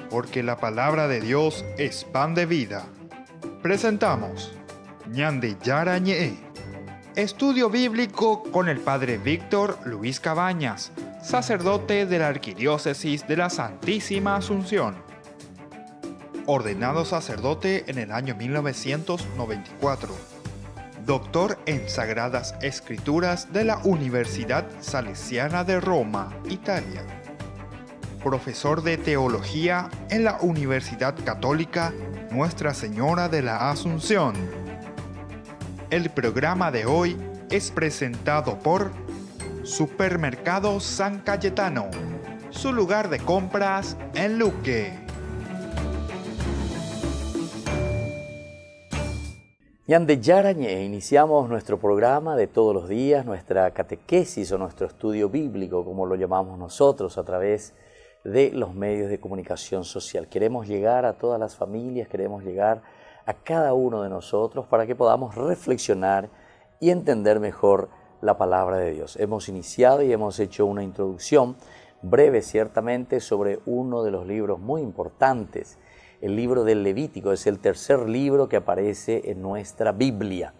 porque la palabra de Dios es pan de vida. Presentamos Ñande Yara Ñe, estudio bíblico con el Padre Víctor Luis Cabañas, sacerdote de la Arquidiócesis de la Santísima Asunción. Ordenado sacerdote en el año 1994. Doctor en Sagradas Escrituras de la Universidad Salesiana de Roma, Italia. Profesor de Teología en la Universidad Católica Nuestra Señora de la Asunción. El programa de hoy es presentado por Supermercado San Cayetano, su lugar de compras en Luque. Ñande Yara Ñe, iniciamos nuestro programa de todos los días, nuestra catequesis o nuestro estudio bíblico, como lo llamamos nosotros, a través de los medios de comunicación social. Queremos llegar a todas las familias, queremos llegar a cada uno de nosotros para que podamos reflexionar y entender mejor la palabra de Dios. Hemos iniciado y hemos hecho una introducción breve, ciertamente, sobre uno de los libros muy importantes. El libro del Levítico es el tercer libro que aparece en nuestra Biblia.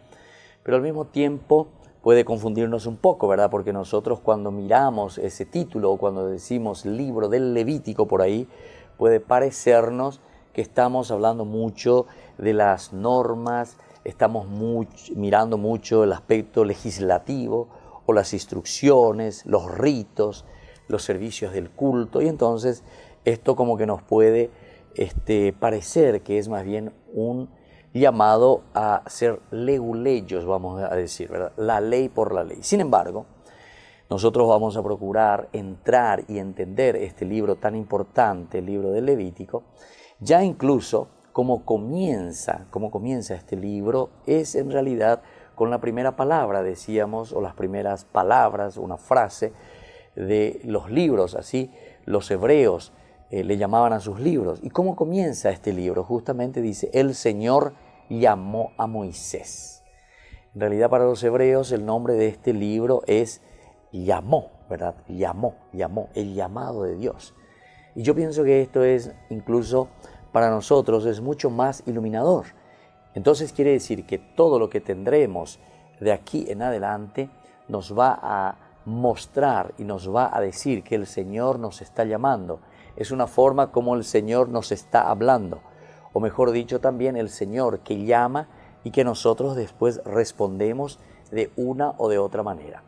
Pero al mismo tiempo puede confundirnos un poco, ¿verdad? Porque nosotros cuando miramos ese título o cuando decimos libro del Levítico por ahí, puede parecernos que estamos hablando mucho de las normas, estamos mirando mucho el aspecto legislativo o las instrucciones, los ritos, los servicios del culto. Y entonces esto como que nos puede parecer que es más bien un llamado a ser leguleyos, vamos a decir, ¿verdad? La ley por la ley. Sin embargo, nosotros vamos a procurar entrar y entender este libro tan importante, el libro del Levítico. Ya incluso cómo comienza este libro es en realidad con la primera palabra, decíamos, o las primeras palabras, una frase de los libros, así los hebreos le llamaban a sus libros. ¿Y cómo comienza este libro? Justamente dice, el Señor llamó a Moisés. En realidad para los hebreos el nombre de este libro es llamó, ¿verdad? Llamó, el llamado de Dios. Y yo pienso que esto es incluso para nosotros es mucho más iluminador. Entonces quiere decir que todo lo que tendremos de aquí en adelante nos va a mostrar y nos va a decir que el Señor nos está llamando. Es una forma como el Señor nos está hablando, o mejor dicho también el Señor que llama y que nosotros después respondemos de una o de otra manera.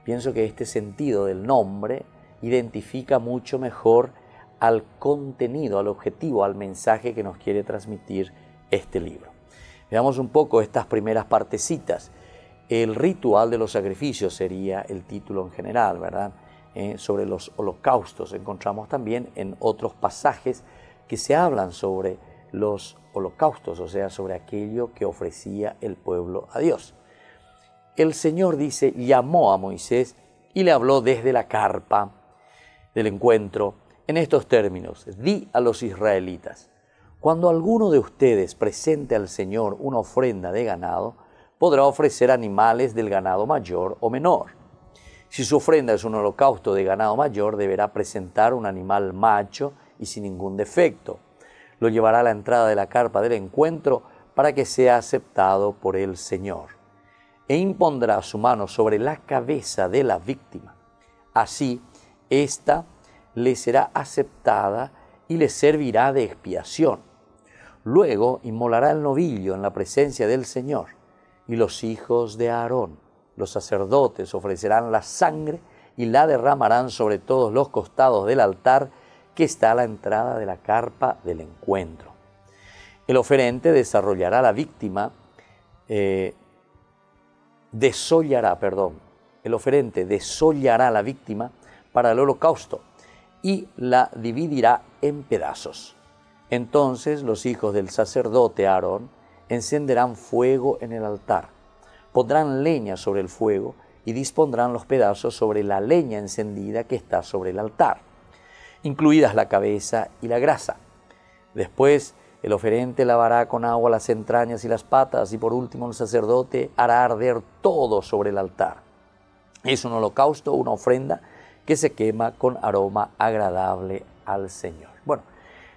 Pienso que este sentido del nombre identifica mucho mejor al contenido, al objetivo, al mensaje que nos quiere transmitir este libro. Veamos un poco estas primeras partecitas. El ritual de los sacrificios sería el título en general, ¿verdad? Sobre los holocaustos. Encontramos también en otros pasajes que se hablan sobre los holocaustos, o sea, sobre aquello que ofrecía el pueblo a Dios. El Señor dice, llamó a Moisés y le habló desde la carpa del encuentro en estos términos: di a los israelitas, cuando alguno de ustedes presente al Señor una ofrenda de ganado, podrá ofrecer animales del ganado mayor o menor. Si su ofrenda es un holocausto de ganado mayor, deberá presentar un animal macho y sin ningún defecto. Lo llevará a la entrada de la carpa del encuentro para que sea aceptado por el Señor. E impondrá su mano sobre la cabeza de la víctima. Así, ésta le será aceptada y le servirá de expiación. Luego inmolará el novillo en la presencia del Señor, y los hijos de Aarón, los sacerdotes, ofrecerán la sangre y la derramarán sobre todos los costados del altar que está a la entrada de la carpa del encuentro. El oferente desarrollará la víctima, el oferente desollará la víctima para el holocausto y la dividirá en pedazos. Entonces los hijos del sacerdote Aarón encenderán fuego en el altar. Pondrán leña sobre el fuego y dispondrán los pedazos sobre la leña encendida que está sobre el altar, incluidas la cabeza y la grasa. Después el oferente lavará con agua las entrañas y las patas, y por último el sacerdote hará arder todo sobre el altar. Es un holocausto, una ofrenda que se quema con aroma agradable al Señor. Bueno,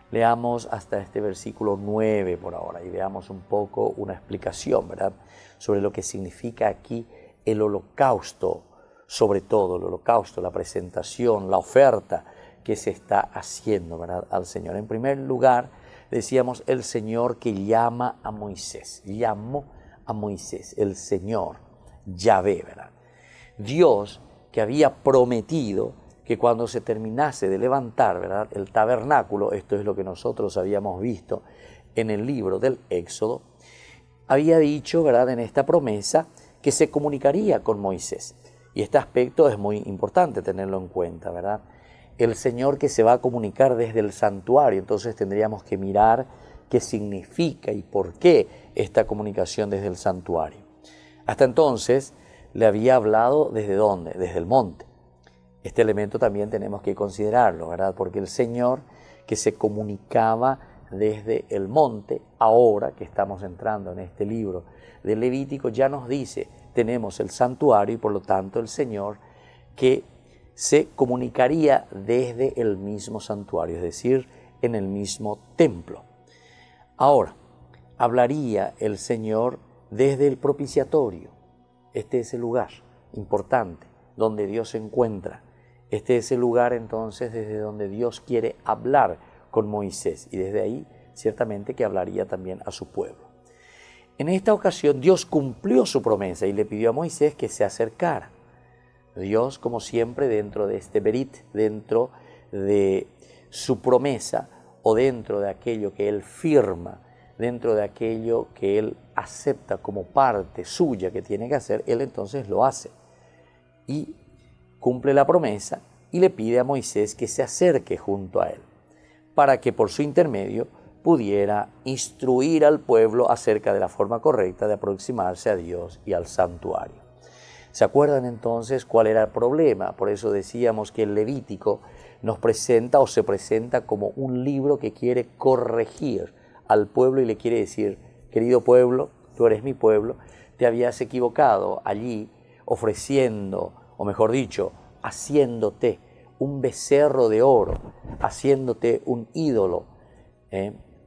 Leamos hasta este versículo 9 por ahora y veamos un poco una explicación, ¿verdad?, sobre lo que significa aquí el holocausto, sobre todo el holocausto, la presentación, la oferta que se está haciendo, ¿verdad?, al Señor. En primer lugar, decíamos el Señor que llama a Moisés, llamó a Moisés, el Señor, Yahvé, ¿verdad? Dios que había prometido que cuando se terminase de levantar, ¿verdad?, el tabernáculo, esto es lo que nosotros habíamos visto en el libro del Éxodo, había dicho, ¿verdad?, en esta promesa que se comunicaría con Moisés. Y este aspecto es muy importante tenerlo en cuenta, ¿verdad? El Señor que se va a comunicar desde el santuario, entonces tendríamos que mirar qué significa y por qué esta comunicación desde el santuario. Hasta entonces le había hablado ¿desde dónde? Desde el monte. Este elemento también tenemos que considerarlo, ¿verdad? Porque el Señor que se comunicaba desde el monte, ahora que estamos entrando en este libro de Levítico, ya nos dice, tenemos el santuario y por lo tanto el Señor que se comunicaría desde el mismo santuario, es decir, en el mismo templo. Ahora, hablaría el Señor desde el propiciatorio. Este es el lugar importante donde Dios se encuentra. Este es el lugar entonces desde donde Dios quiere hablar con Moisés y desde ahí ciertamente que hablaría también a su pueblo. En esta ocasión Dios cumplió su promesa y le pidió a Moisés que se acercara. Dios, como siempre, dentro de este berit, dentro de su promesa o dentro de aquello que Él firma, dentro de aquello que Él acepta como parte suya que tiene que hacer, Él entonces lo hace. Y cumple la promesa y le pide a Moisés que se acerque junto a él, para que por su intermedio pudiera instruir al pueblo acerca de la forma correcta de aproximarse a Dios y al santuario. ¿Se acuerdan entonces cuál era el problema? Por eso decíamos que el Levítico nos presenta o se presenta como un libro que quiere corregir al pueblo y le quiere decir, querido pueblo, tú eres mi pueblo, te habías equivocado allí ofreciendo, o mejor dicho, haciéndote un becerro de oro, haciéndote un ídolo.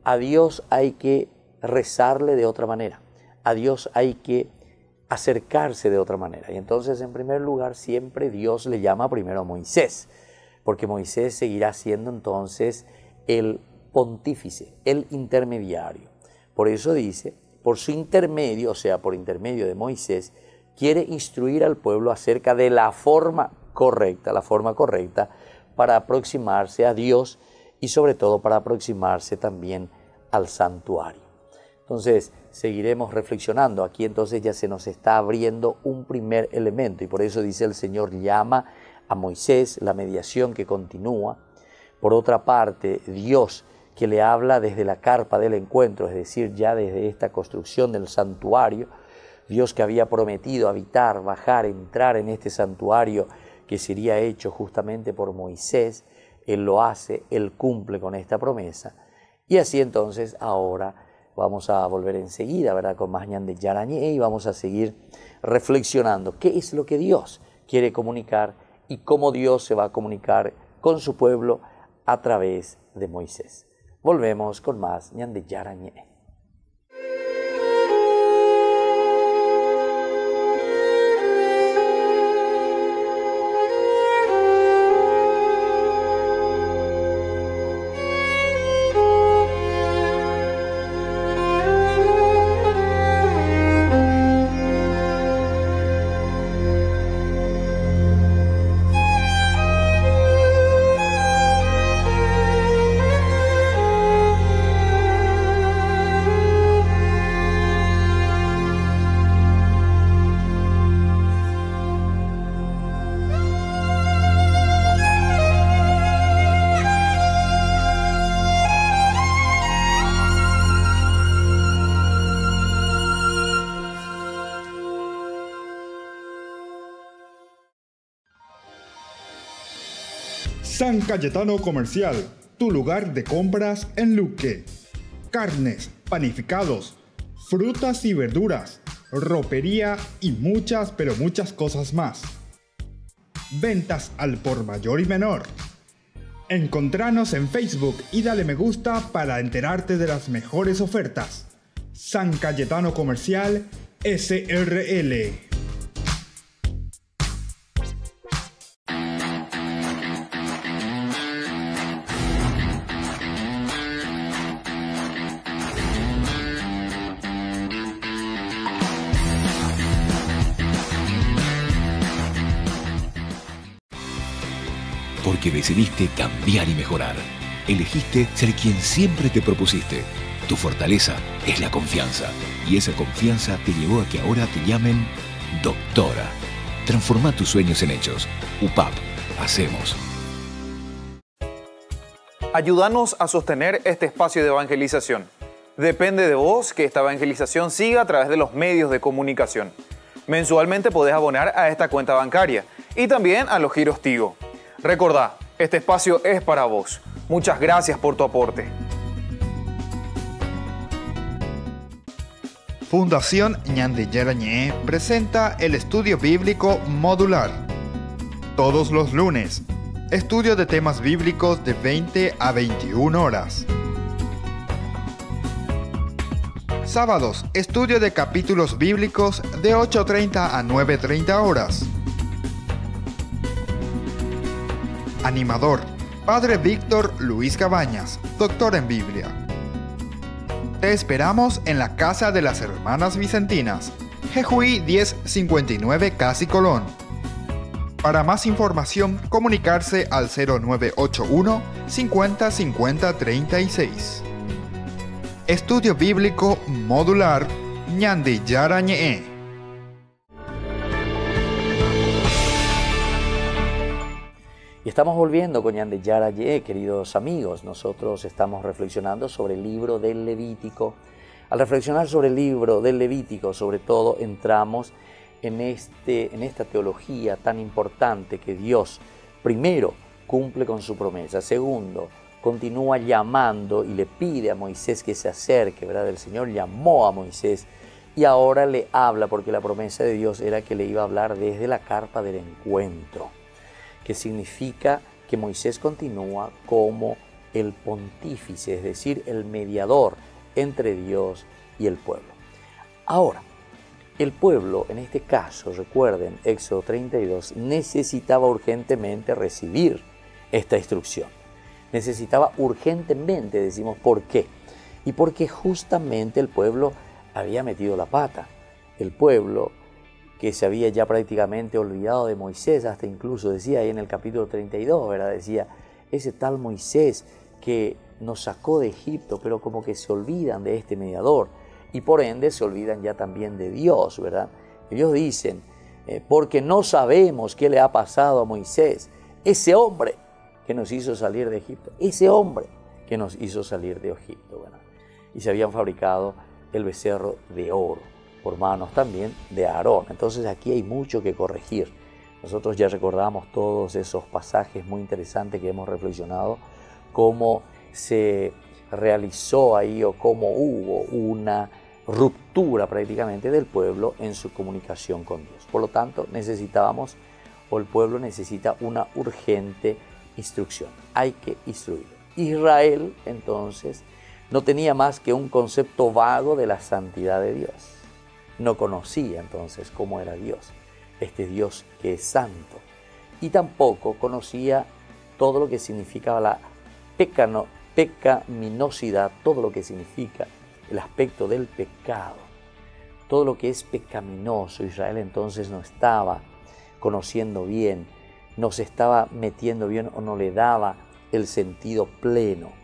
A Dios hay que rezarle de otra manera, a Dios hay que acercarse de otra manera. Y entonces, en primer lugar, siempre Dios le llama primero a Moisés, porque Moisés seguirá siendo entonces el pontífice, el intermediario. Por eso dice, por su intermedio, o sea, por intermedio de Moisés, quiere instruir al pueblo acerca de la forma correcta para aproximarse a Dios y sobre todo para aproximarse también al santuario. Entonces, seguiremos reflexionando. Aquí entonces ya se nos está abriendo un primer elemento y por eso dice el Señor llama a Moisés, la mediación que continúa. Por otra parte, Dios que le habla desde la carpa del encuentro, es decir, ya desde esta construcción del santuario, Dios que había prometido habitar, bajar, entrar en este santuario que sería hecho justamente por Moisés, Él lo hace, Él cumple con esta promesa. Y así entonces ahora vamos a volver enseguida, ¿verdad?, con más ñan de Yarañé y vamos a seguir reflexionando qué es lo que Dios quiere comunicar y cómo Dios se va a comunicar con su pueblo a través de Moisés. Volvemos con más ñan de Yarañé. San Cayetano Comercial, tu lugar de compras en Luque. Carnes, panificados, frutas y verduras, ropería y muchas, pero muchas cosas más. Ventas al por mayor y menor. Encontranos en Facebook y dale me gusta para enterarte de las mejores ofertas. San Cayetano Comercial SRL. Porque decidiste cambiar y mejorar. Elegiste ser quien siempre te propusiste. Tu fortaleza es la confianza. Y esa confianza te llevó a que ahora te llamen doctora. Transforma tus sueños en hechos. UPAP. Hacemos. Ayúdanos a sostener este espacio de evangelización. Depende de vos que esta evangelización siga a través de los medios de comunicación. Mensualmente podés abonar a esta cuenta bancaria y también a los giros Tigo. Recordá, este espacio es para vos. Muchas gracias por tu aporte. Fundación Ñande Yarañé presenta el estudio bíblico modular. Todos los lunes, estudio de temas bíblicos de 20 a 21 horas. Sábados, estudio de capítulos bíblicos de 8:30 a 9:30 horas. Animador, Padre Víctor Luis Cabañas, doctor en Biblia. Te esperamos en la Casa de las Hermanas Vicentinas, Jejuí 1059 Casi Colón. Para más información, comunicarse al 0981 50 50 36. Estudio Bíblico Modular Ñande Yarañé. Y estamos volviendo con Ñande Yarañé, queridos amigos. Nosotros estamos reflexionando sobre el libro del Levítico. Al reflexionar sobre el libro del Levítico, sobre todo, entramos en esta teología tan importante que Dios, primero, cumple con su promesa. Segundo, continúa llamando y le pide a Moisés que se acerque, ¿verdad? El Señor llamó a Moisés y ahora le habla, porque la promesa de Dios era que le iba a hablar desde la carpa del encuentro, que significa que Moisés continúa como el pontífice, es decir, el mediador entre Dios y el pueblo. Ahora, el pueblo, en este caso, recuerden, Éxodo 32, necesitaba urgentemente recibir esta instrucción. Necesitaba urgentemente, decimos, ¿por qué? Y porque justamente el pueblo había metido la pata. El pueblo que se había ya prácticamente olvidado de Moisés, hasta incluso decía ahí en el capítulo 32, ¿verdad? Decía, ese tal Moisés que nos sacó de Egipto, pero como que se olvidan de este mediador y por ende se olvidan ya también de Dios, ¿verdad? Ellos dicen, porque no sabemos qué le ha pasado a Moisés, ese hombre que nos hizo salir de Egipto, ese hombre que nos hizo salir de Egipto, ¿verdad? Y se habían fabricado el becerro de oro, por manos también de Aarón. Entonces aquí hay mucho que corregir. Nosotros ya recordamos todos esos pasajes muy interesantes que hemos reflexionado, cómo se realizó ahí o cómo hubo una ruptura prácticamente del pueblo en su comunicación con Dios. Por lo tanto, necesitábamos, o el pueblo necesita, una urgente instrucción. Hay que instruirlo. Israel, entonces, no tenía más que un concepto vago de la santidad de Dios. No conocía entonces cómo era Dios, este Dios que es santo. Y tampoco conocía todo lo que significaba la pecaminosidad, todo lo que significa el aspecto del pecado, todo lo que es pecaminoso. Israel entonces no estaba conociendo bien, no se estaba metiendo bien o no le daba el sentido pleno.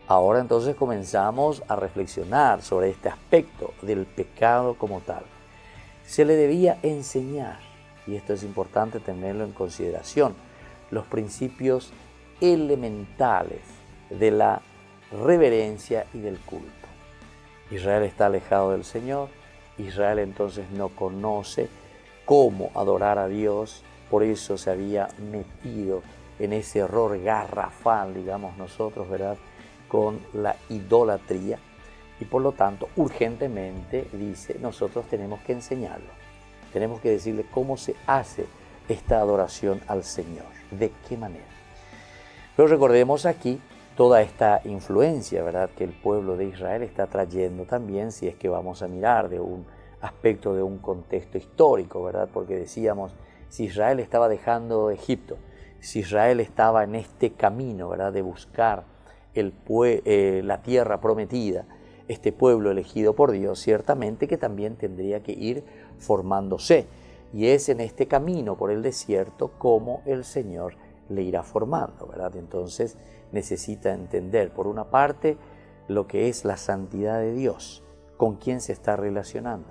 Ahora entonces comenzamos a reflexionar sobre este aspecto del pecado como tal. Se le debía enseñar, y esto es importante tenerlo en consideración, los principios elementales de la reverencia y del culto. Israel está alejado del Señor, Israel entonces no conoce cómo adorar a Dios, por eso se había metido en ese error garrafal, digamos nosotros, ¿verdad?, con la idolatría, y por lo tanto urgentemente dice, nosotros tenemos que enseñarlo, tenemos que decirle cómo se hace esta adoración al Señor, de qué manera. Pero recordemos aquí toda esta influencia, ¿verdad?, que el pueblo de Israel está trayendo también, si es que vamos a mirar de un aspecto de un contexto histórico, ¿verdad? Porque decíamos, si Israel estaba dejando Egipto, si Israel estaba en este camino, ¿verdad?, de buscar la tierra prometida, este pueblo elegido por Dios, ciertamente que también tendría que ir formándose. Y es en este camino por el desierto como el Señor le irá formando, ¿verdad? Entonces necesita entender, por una parte, lo que es la santidad de Dios, con quién se está relacionando,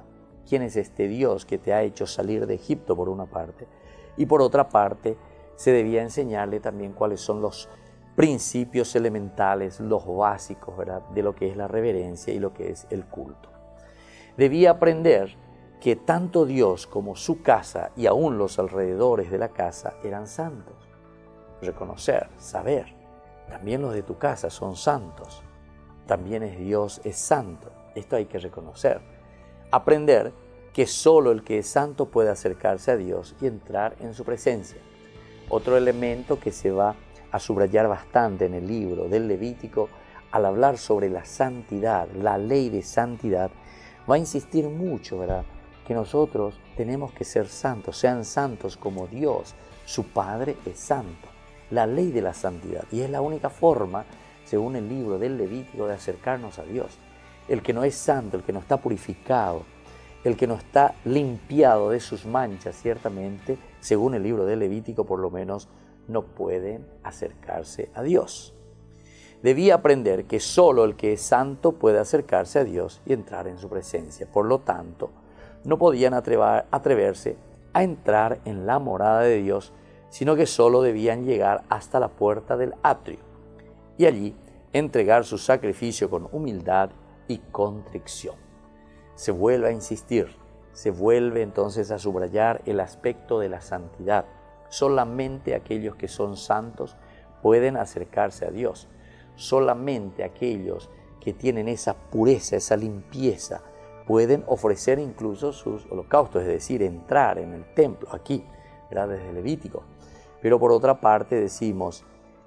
quién es este Dios que te ha hecho salir de Egipto, por una parte, y por otra parte, se debía enseñarle también cuáles son los principios elementales, los básicos, ¿verdad?, de lo que es la reverencia y lo que es el culto. Debía aprender que tanto Dios como su casa y aún los alrededores de la casa eran santos. Reconocer, saber, también los de tu casa son santos, también Dios es santo, esto hay que reconocer. Aprender que solo el que es santo puede acercarse a Dios y entrar en su presencia. Otro elemento que se va a subrayar bastante en el libro del Levítico, al hablar sobre la santidad, la ley de santidad, va a insistir mucho, ¿verdad?, que nosotros tenemos que ser santos, sean santos como Dios, su Padre es santo. La ley de la santidad, y es la única forma, según el libro del Levítico, de acercarnos a Dios. El que no es santo, el que no está purificado, el que no está limpiado de sus manchas, ciertamente, según el libro del Levítico, por lo menos, no pueden acercarse a Dios. Debía aprender que solo el que es santo puede acercarse a Dios y entrar en su presencia. Por lo tanto, no podían atreverse a entrar en la morada de Dios, sino que solo debían llegar hasta la puerta del atrio y allí entregar su sacrificio con humildad y contrición. Se vuelve a insistir, se vuelve entonces a subrayar el aspecto de la santidad. Solamente aquellos que son santos pueden acercarse a Dios. Solamente aquellos que tienen esa pureza, esa limpieza, pueden ofrecer incluso sus holocaustos, es decir, entrar en el templo, aquí, ¿verdad?, desde Levítico. Pero por otra parte decimos,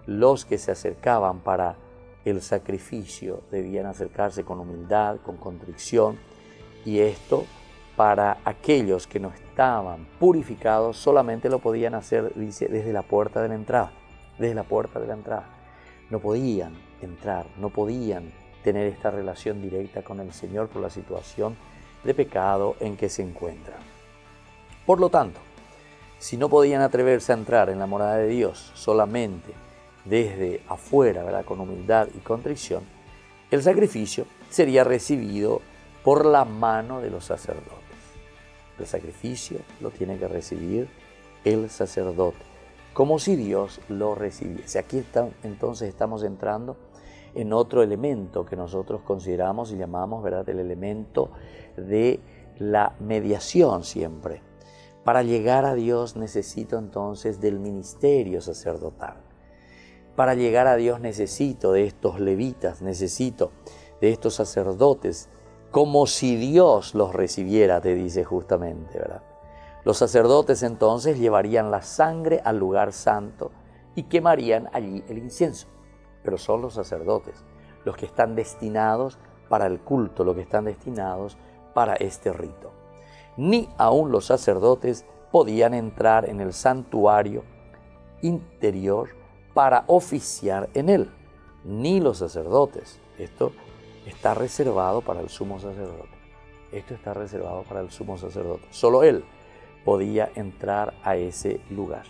los que se acercaban para el sacrificio debían acercarse con humildad, con contrición, y esto para aquellos que no estaban purificados solamente lo podían hacer, dice, desde la puerta de la entrada, desde la puerta de la entrada. No podían entrar, no podían tener esta relación directa con el Señor por la situación de pecado en que se encuentran. Por lo tanto, si no podían atreverse a entrar en la morada de Dios solamente desde afuera, ¿verdad?, con humildad y contrición, el sacrificio sería recibido por la mano de los sacerdotes. El sacrificio lo tiene que recibir el sacerdote, como si Dios lo recibiese. Aquí entonces estamos entrando en otro elemento que nosotros consideramos y llamamos, ¿verdad?, el elemento de la mediación siempre. Para llegar a Dios necesito entonces del ministerio sacerdotal. Para llegar a Dios necesito de estos levitas, necesito de estos sacerdotes, como si Dios los recibiera, te dice justamente, ¿verdad? Los sacerdotes entonces llevarían la sangre al lugar santo y quemarían allí el incienso. Pero son los sacerdotes los que están destinados para el culto, los que están destinados para este rito. Ni aun los sacerdotes podían entrar en el santuario interior para oficiar en él. Ni los sacerdotes. Esto está reservado para el sumo sacerdote. Esto está reservado para el sumo sacerdote. Solo él podía entrar a ese lugar.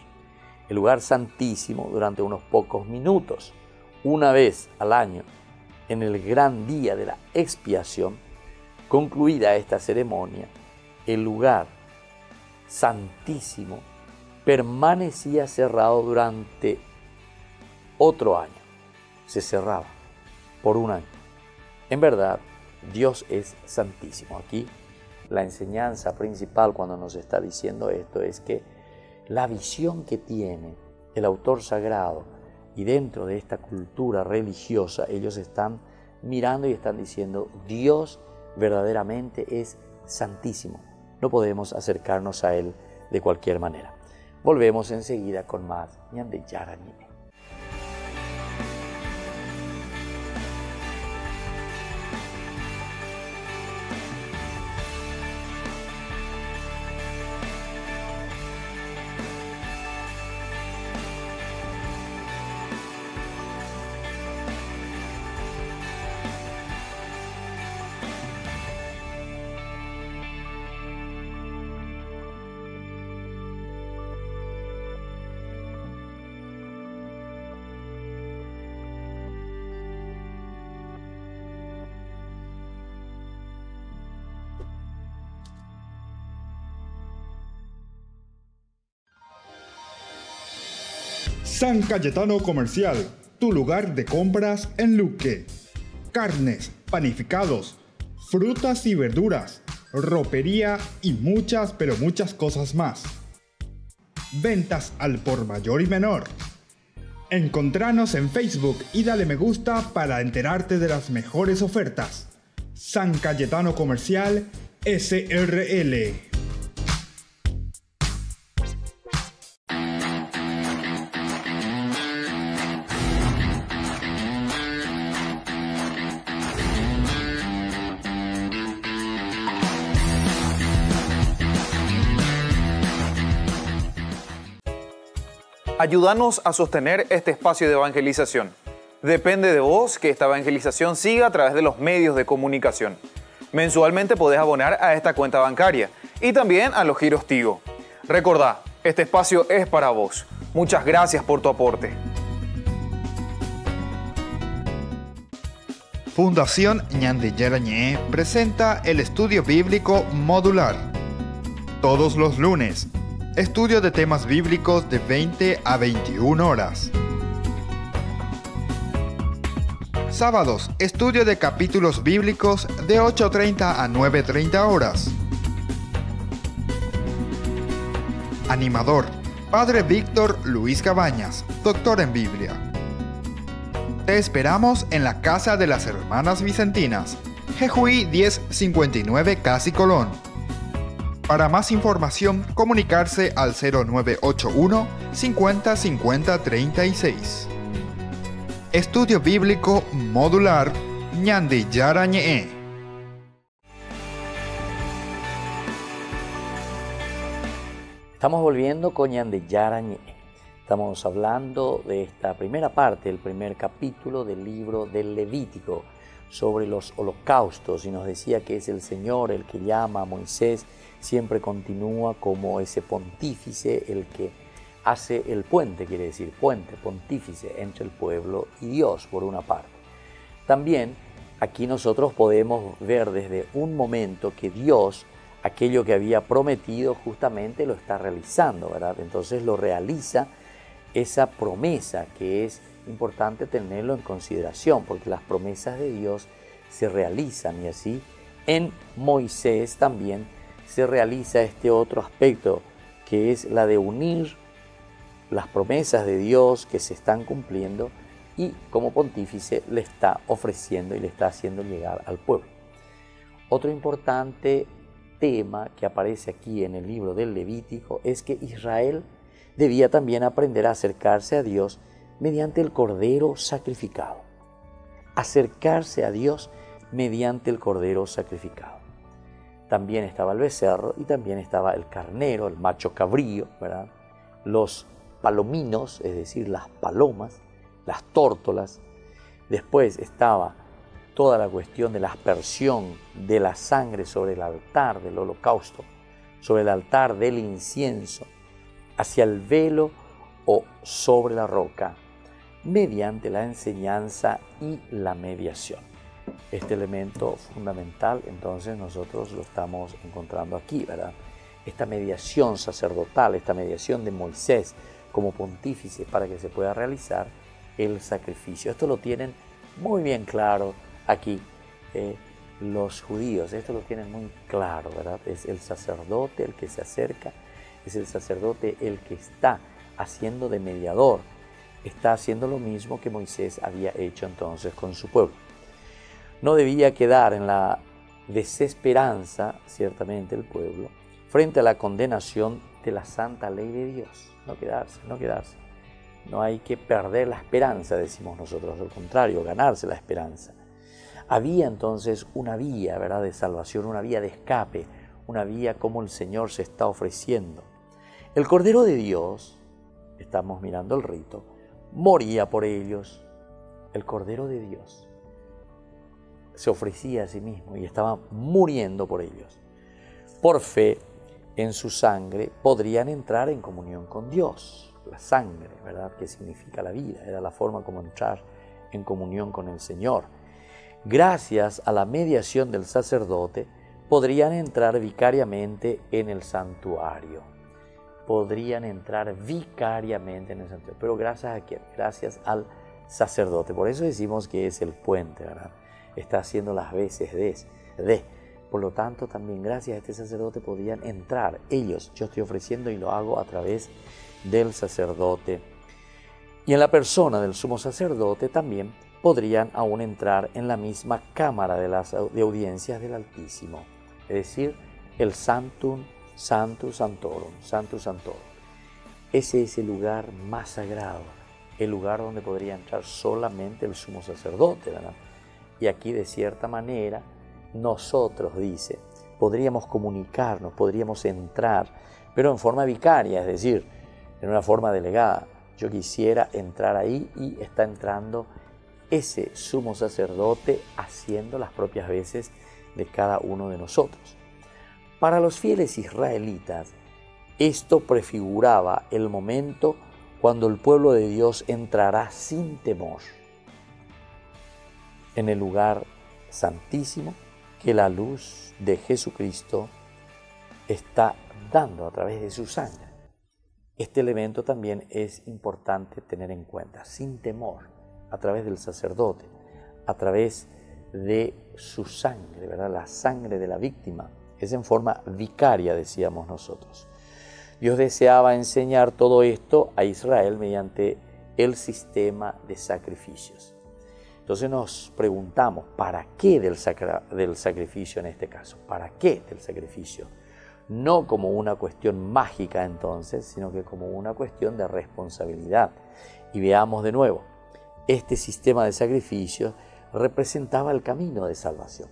El lugar santísimo durante unos pocos minutos. Una vez al año, en el gran día de la expiación, concluida esta ceremonia, el lugar santísimo permanecía cerrado durante otro año. Se cerraba por un año. En verdad, Dios es santísimo. Aquí la enseñanza principal cuando nos está diciendo esto es que la visión que tiene el autor sagrado y dentro de esta cultura religiosa, ellos están mirando y están diciendo, Dios verdaderamente es santísimo. No podemos acercarnos a Él de cualquier manera. Volvemos enseguida con más Ñande Yarañe. San Cayetano Comercial, tu lugar de compras en Luque. Carnes, panificados, frutas y verduras, ropería y muchas, pero muchas cosas más. Ventas al por mayor y menor. Encontranos en Facebook y dale me gusta para enterarte de las mejores ofertas. San Cayetano Comercial SRL. Ayúdanos a sostener este espacio de evangelización. Depende de vos que esta evangelización siga a través de los medios de comunicación. Mensualmente podés abonar a esta cuenta bancaria y también a los giros Tigo. Recordá, este espacio es para vos. Muchas gracias por tu aporte. Fundación Ñande Yarañé presenta el estudio bíblico modular. Todos los lunes, estudio de temas bíblicos de 20 a 21 horas. Sábados, estudio de capítulos bíblicos de 8:30 a 9:30 horas. Animador, Padre Víctor Luis Cabañas, doctor en Biblia. Te esperamos en la Casa de las Hermanas Vicentinas, Jejuí 1059 Casi Colón. Para más información, comunicarse al 0981 50 50 36. Estudio Bíblico Modular Ñande Yarañé. Estamos volviendo con Ñande Yarañé. Estamos hablando de esta primera parte, el primer capítulo del libro del Levítico sobre los holocaustos, y nos decía que es el Señor el que llama a Moisés. Siempre continúa como ese pontífice, el que hace el puente, quiere decir puente, pontífice entre el pueblo y Dios, por una parte. También aquí nosotros podemos ver desde un momento que Dios, aquello que había prometido, justamente lo está realizando, ¿verdad? Entonces lo realiza esa promesa, que es importante tenerlo en consideración, porque las promesas de Dios se realizan, y así en Moisés también se realiza este otro aspecto, que es la de unir las promesas de Dios que se están cumpliendo, y como pontífice le está ofreciendo y le está haciendo llegar al pueblo. Otro importante tema que aparece aquí en el libro del Levítico es que Israel debía también aprender a acercarse a Dios mediante el cordero sacrificado. Acercarse a Dios mediante el cordero sacrificado. También estaba el becerro y también estaba el carnero, el macho cabrío, ¿verdad? Los palominos, es decir, las palomas, las tórtolas. Después estaba toda la cuestión de la aspersión de la sangre sobre el altar del holocausto, sobre el altar del incienso, hacia el velo o sobre la roca, mediante la enseñanza y la mediación. Este elemento fundamental, entonces, nosotros lo estamos encontrando aquí, ¿verdad? Esta mediación sacerdotal, esta mediación de Moisés como pontífice para que se pueda realizar el sacrificio. Esto lo tienen muy bien claro aquí los judíos, esto lo tienen muy claro, ¿verdad? Es el sacerdote el que se acerca, es el sacerdote el que está haciendo de mediador, está haciendo lo mismo que Moisés había hecho entonces con su pueblo. No debía quedar en la desesperanza, ciertamente, el pueblo, frente a la condenación de la santa ley de Dios. No quedarse. No hay que perder la esperanza, decimos nosotros, al contrario, ganarse la esperanza. Había entonces una vía, ¿verdad?, de salvación, una vía de escape, una vía como el Señor se está ofreciendo. El Cordero de Dios, estamos mirando el rito, moría por ellos. El Cordero de Dios se ofrecía a sí mismo y estaba muriendo por ellos. Por fe, en su sangre podrían entrar en comunión con Dios. La sangre, ¿verdad?, que significa la vida, era la forma como entrar en comunión con el Señor. Gracias a la mediación del sacerdote, podrían entrar vicariamente en el santuario. podrían entrar vicariamente en el santuario. Pero ¿gracias a quién? Gracias al sacerdote. Por eso decimos que es el puente, ¿verdad? Está haciendo las veces de. Por lo tanto, también gracias a este sacerdote podían entrar ellos. Yo estoy ofreciendo y lo hago a través del sacerdote. Y en la persona del sumo sacerdote también podrían aún entrar en la misma cámara de audiencias del Altísimo. Es decir, el Sanctum Sanctus Sanctorum, Sanctus Sanctorum. Ese es el lugar más sagrado, el lugar donde podría entrar solamente el sumo sacerdote, ¿verdad? Y aquí, de cierta manera, nosotros, dice, podríamos comunicarnos, podríamos entrar, pero en forma vicaria, es decir, en una forma delegada. Yo quisiera entrar ahí y está entrando ese sumo sacerdote haciendo las propias veces de cada uno de nosotros. Para los fieles israelitas, esto prefiguraba el momento cuando el pueblo de Dios entrará sin temor en el lugar santísimo que la luz de Jesucristo está dando a través de su sangre. Este elemento también es importante tener en cuenta, sin temor, a través del sacerdote, a través de su sangre, ¿verdad? La sangre de la víctima. Es en forma vicaria, decíamos nosotros. Dios deseaba enseñar todo esto a Israel mediante el sistema de sacrificios. Entonces nos preguntamos, ¿para qué del sacrificio en este caso? ¿Para qué del sacrificio? No como una cuestión mágica entonces, sino que como una cuestión de responsabilidad. Y veamos de nuevo, este sistema de sacrificios representaba el camino de salvación,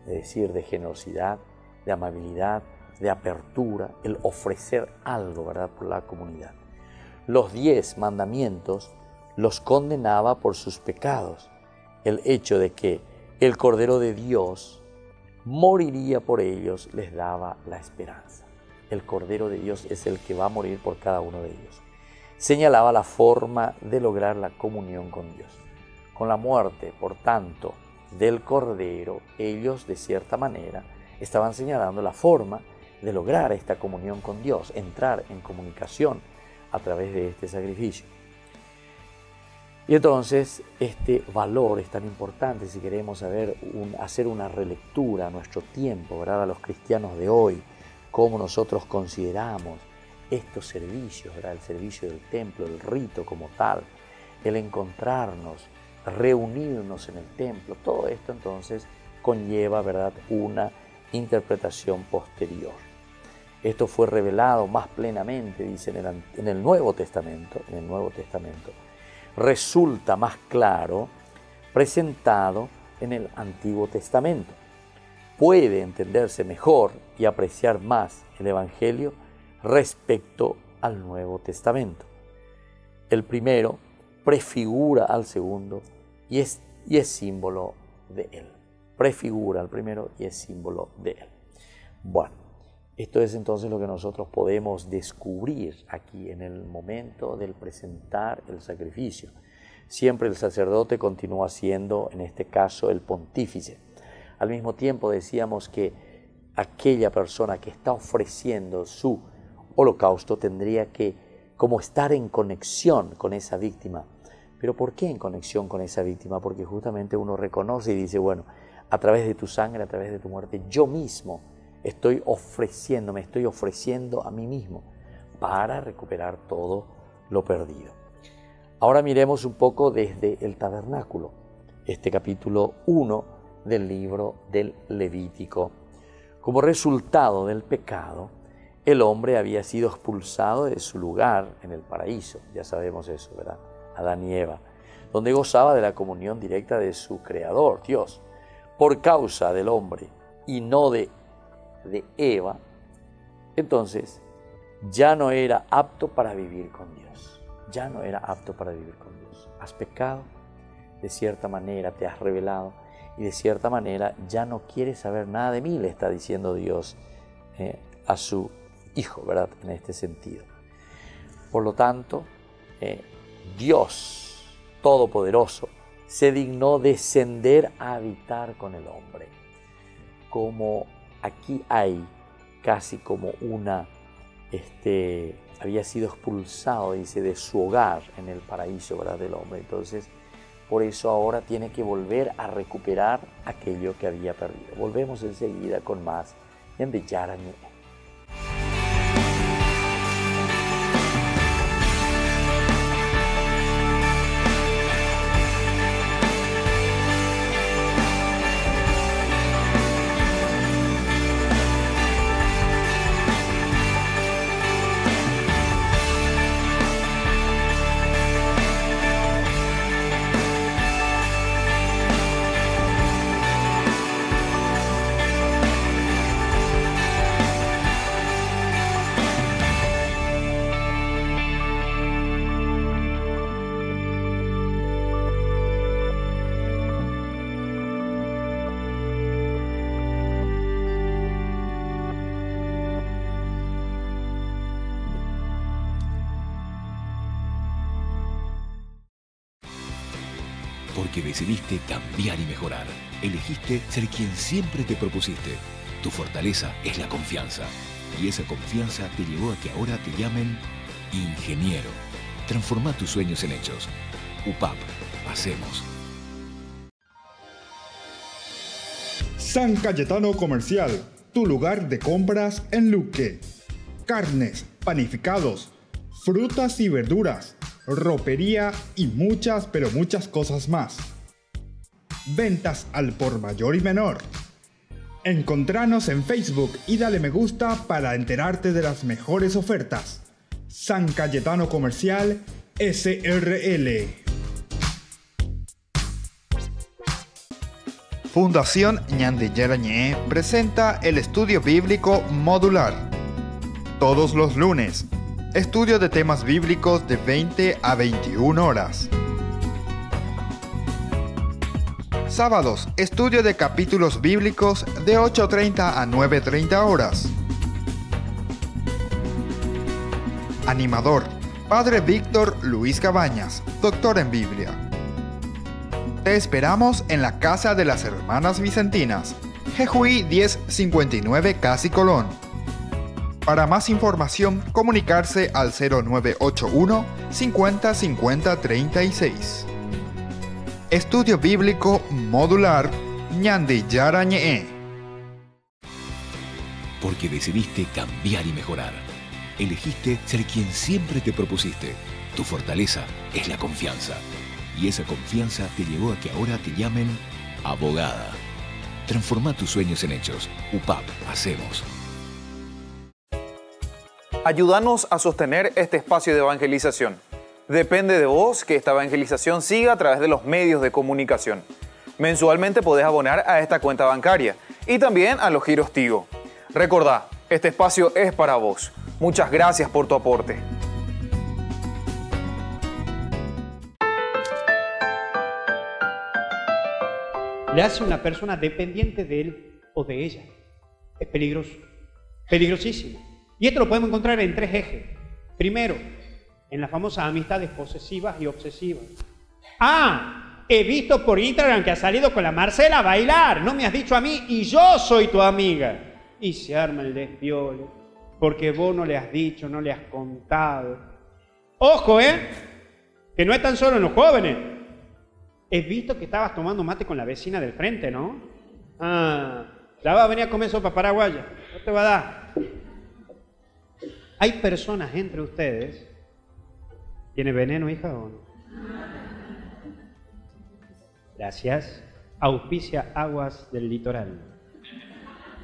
es decir, de generosidad, de amabilidad, de apertura, el ofrecer algo, ¿verdad?, por la comunidad. Los 10 mandamientos los condenaba por sus pecados. El hecho de que el Cordero de Dios moriría por ellos les daba la esperanza. El Cordero de Dios es el que va a morir por cada uno de ellos. Señalaba la forma de lograr la comunión con Dios. Con la muerte, por tanto, del Cordero, ellos, de cierta manera, estaban señalando la forma de lograr esta comunión con Dios, entrar en comunicación a través de este sacrificio. Y entonces este valor es tan importante si queremos hacer una relectura a nuestro tiempo, ¿verdad?, a los cristianos de hoy, cómo nosotros consideramos estos servicios, ¿verdad?, el servicio del templo, el rito como tal, el encontrarnos, reunirnos en el templo. Todo esto entonces conlleva, ¿verdad?, una interpretación posterior. Esto fue revelado más plenamente, dice, en el Nuevo Testamento. En el Nuevo Testamento resulta más claro presentado en el Antiguo Testamento. Puede entenderse mejor y apreciar más el Evangelio respecto al Nuevo Testamento. El primero prefigura al segundo y es símbolo de él. Prefigura al primero y es símbolo de él. Bueno, esto es entonces lo que nosotros podemos descubrir aquí en el momento del presentar el sacrificio. Siempre el sacerdote continúa siendo, en este caso, el pontífice. Al mismo tiempo decíamos que aquella persona que está ofreciendo su holocausto tendría que como estar en conexión con esa víctima. ¿Pero por qué en conexión con esa víctima? Porque justamente uno reconoce y dice, bueno, a través de tu sangre, a través de tu muerte, yo mismo me estoy ofreciendo a mí mismo para recuperar todo lo perdido. Ahora miremos un poco desde el tabernáculo, este capítulo 1 del libro del Levítico. Como resultado del pecado, el hombre había sido expulsado de su lugar en el paraíso, ya sabemos eso, ¿verdad? Adán y Eva, donde gozaba de la comunión directa de su Creador, Dios. Por causa del hombre y no de Eva, entonces ya no era apto para vivir con Dios. Ya no era apto para vivir con Dios. Has pecado, de cierta manera te has rebelado y de cierta manera ya no quieres saber nada de mí, le está diciendo Dios a su Hijo, ¿verdad? En este sentido. Por lo tanto, Dios Todopoderoso se dignó descender a habitar con el hombre. Como aquí hay casi como una había sido expulsado, dice, de su hogar en el paraíso, ¿verdad?, del hombre. Entonces, por eso ahora tiene que volver a recuperar aquello que había perdido. Volvemos enseguida con más en de Yarañé. Porque decidiste cambiar y mejorar. Elegiste ser quien siempre te propusiste. Tu fortaleza es la confianza. Y esa confianza te llevó a que ahora te llamen ingeniero. Transforma tus sueños en hechos. UPAP. Hacemos. San Cayetano Comercial, tu lugar de compras en Luque. Carnes, panificados, frutas y verduras, ropería y muchas, pero muchas cosas más. Ventas al por mayor y menor. Encontranos en Facebook y dale me gusta para enterarte de las mejores ofertas. San Cayetano Comercial SRL. Fundación Ñande Yarañé presenta el estudio bíblico modular. Todos los lunes, estudio de temas bíblicos de 20 a 21 horas. Sábados, estudio de capítulos bíblicos de 8:30 a 9:30 horas. Animador, Padre Víctor Luis Cabañas, doctor en Biblia. Te esperamos en la Casa de las Hermanas Vicentinas, Jejuí 1059 Casi Colón. Para más información, comunicarse al 0981 50 50 36. Estudio Bíblico Modular Ñande Yarañé. Porque decidiste cambiar y mejorar. Elegiste ser quien siempre te propusiste. Tu fortaleza es la confianza. Y esa confianza te llevó a que ahora te llamen abogada. Transforma tus sueños en hechos. UPAP. Hacemos. Ayúdanos a sostener este espacio de evangelización. Depende de vos que esta evangelización siga a través de los medios de comunicación. Mensualmente podés abonar a esta cuenta bancaria y también a los giros Tigo. Recordá, este espacio es para vos. Muchas gracias por tu aporte. Le hace una persona dependiente de él o de ella. Es peligroso, peligrosísimo. Y esto lo podemos encontrar en 3 ejes. Primero, en las famosas amistades posesivas y obsesivas. Ah, he visto por Instagram que has salido con la Marcela a bailar. No me has dicho a mí y yo soy tu amiga. Y se arma el despiole, porque vos no le has dicho, no le has contado. Ojo, que no es tan solo en los jóvenes. He visto que estabas tomando mate con la vecina del frente, ¿no? Ah, ya va a venir a comer sopa paraguaya. No te va a dar. Hay personas entre ustedes. ¿Tiene veneno, hija, o no? Gracias. Auspicia Aguas del Litoral.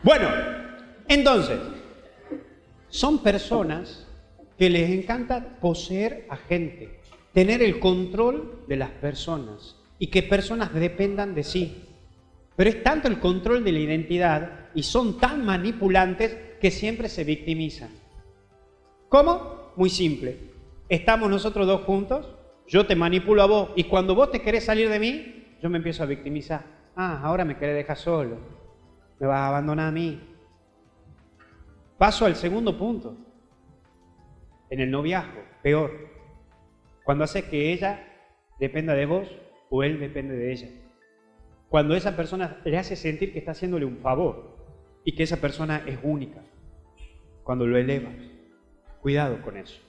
Bueno, entonces, son personas que les encanta poseer a gente, tener el control de las personas y que personas dependan de sí. Pero es tanto el control de la identidad y son tan manipulantes que siempre se victimizan. ¿Cómo? Muy simple. Estamos nosotros dos juntos, yo te manipulo a vos y cuando vos te querés salir de mí, yo me empiezo a victimizar. Ah, ahora me querés dejar solo, me vas a abandonar a mí. Paso al segundo punto. En el noviazgo, peor. Cuando haces que ella dependa de vos o él depende de ella. Cuando esa persona le hace sentir que está haciéndole un favor y que esa persona es única. Cuando lo elevas. Cuidado con eso.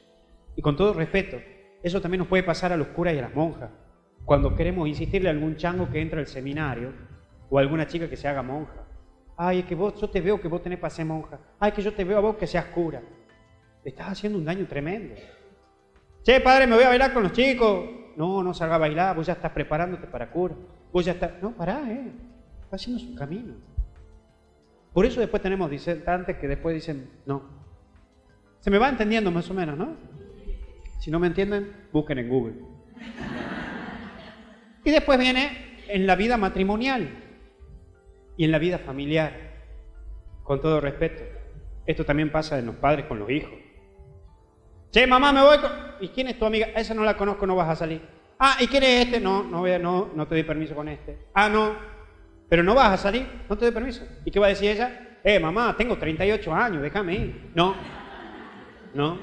Y con todo respeto, eso también nos puede pasar a los curas y a las monjas. Cuando queremos insistirle a algún chango que entra al seminario o a alguna chica que se haga monja. Ay, es que yo te veo que vos tenés para ser monja. Ay, que yo te veo a vos que seas cura. Le estás haciendo un daño tremendo. Che, padre, me voy a bailar con los chicos. No, no salga a bailar, vos ya estás preparándote para cura. Vos ya estás... No, pará, está haciendo su camino. Por eso después tenemos disertantes que después dicen, no. Se me va entendiendo más o menos, ¿no? Si no me entienden, busquen en Google. Y después viene en la vida matrimonial y en la vida familiar. Con todo respeto. Esto también pasa en los padres con los hijos. Che, mamá, me voy con... ¿Y quién es tu amiga? Esa no la conozco, no vas a salir. Ah, ¿y quién es este? No te doy permiso con este. Ah, no. Pero no vas a salir, no te doy permiso. ¿Y qué va a decir ella? Mamá, tengo 38 años, déjame ir. No.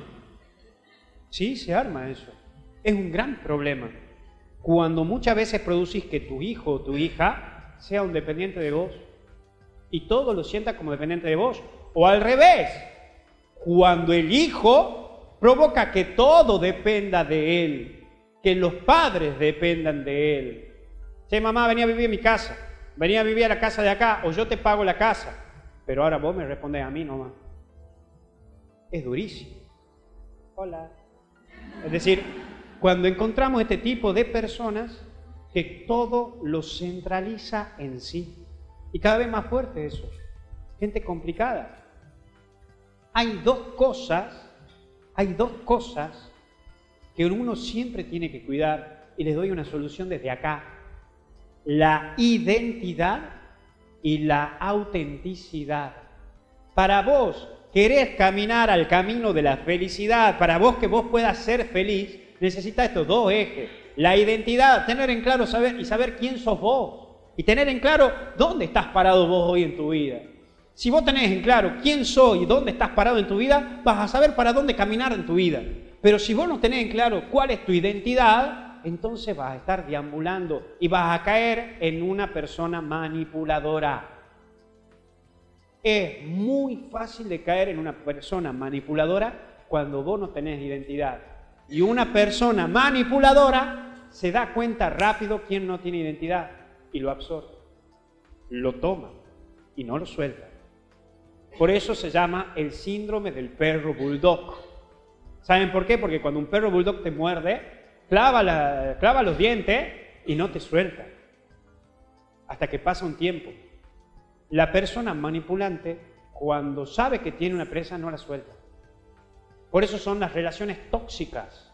Sí, se arma eso. Es un gran problema. Cuando muchas veces producís que tu hijo o tu hija sea un dependiente de vos y todo lo sienta como dependiente de vos. O al revés, cuando el hijo provoca que todo dependa de él, que los padres dependan de él. Che, mamá, vení a vivir en mi casa. Vení a vivir a la casa de acá, o yo te pago la casa. Pero ahora vos me respondés a mí nomás. Es durísimo. Hola. Es decir, cuando encontramos este tipo de personas que todo lo centraliza en sí. Y cada vez más fuerte eso. Gente complicada. Hay dos cosas que uno siempre tiene que cuidar y les doy una solución desde acá. La identidad y la autenticidad. Para vos querés caminar al camino de la felicidad, para vos que vos puedas ser feliz, necesitas estos dos ejes. La identidad, tener en claro saber quién sos vos y tener en claro dónde estás parado vos hoy en tu vida. Si vos tenés en claro quién soy y dónde estás parado en tu vida, vas a saber para dónde caminar en tu vida. Pero si vos no tenés en claro cuál es tu identidad, entonces vas a estar deambulando y vas a caer en una persona manipuladora. Es muy fácil de caer en una persona manipuladora cuando vos no tenés identidad. Y una persona manipuladora se da cuenta rápido quién no tiene identidad y lo absorbe, lo toma y no lo suelta. Por eso se llama el síndrome del perro bulldog. ¿Saben por qué? Porque cuando un perro bulldog te muerde, clava los dientes y no te suelta. Hasta que pasa un tiempo. La persona manipulante, cuando sabe que tiene una presa, no la suelta. Por eso son las relaciones tóxicas.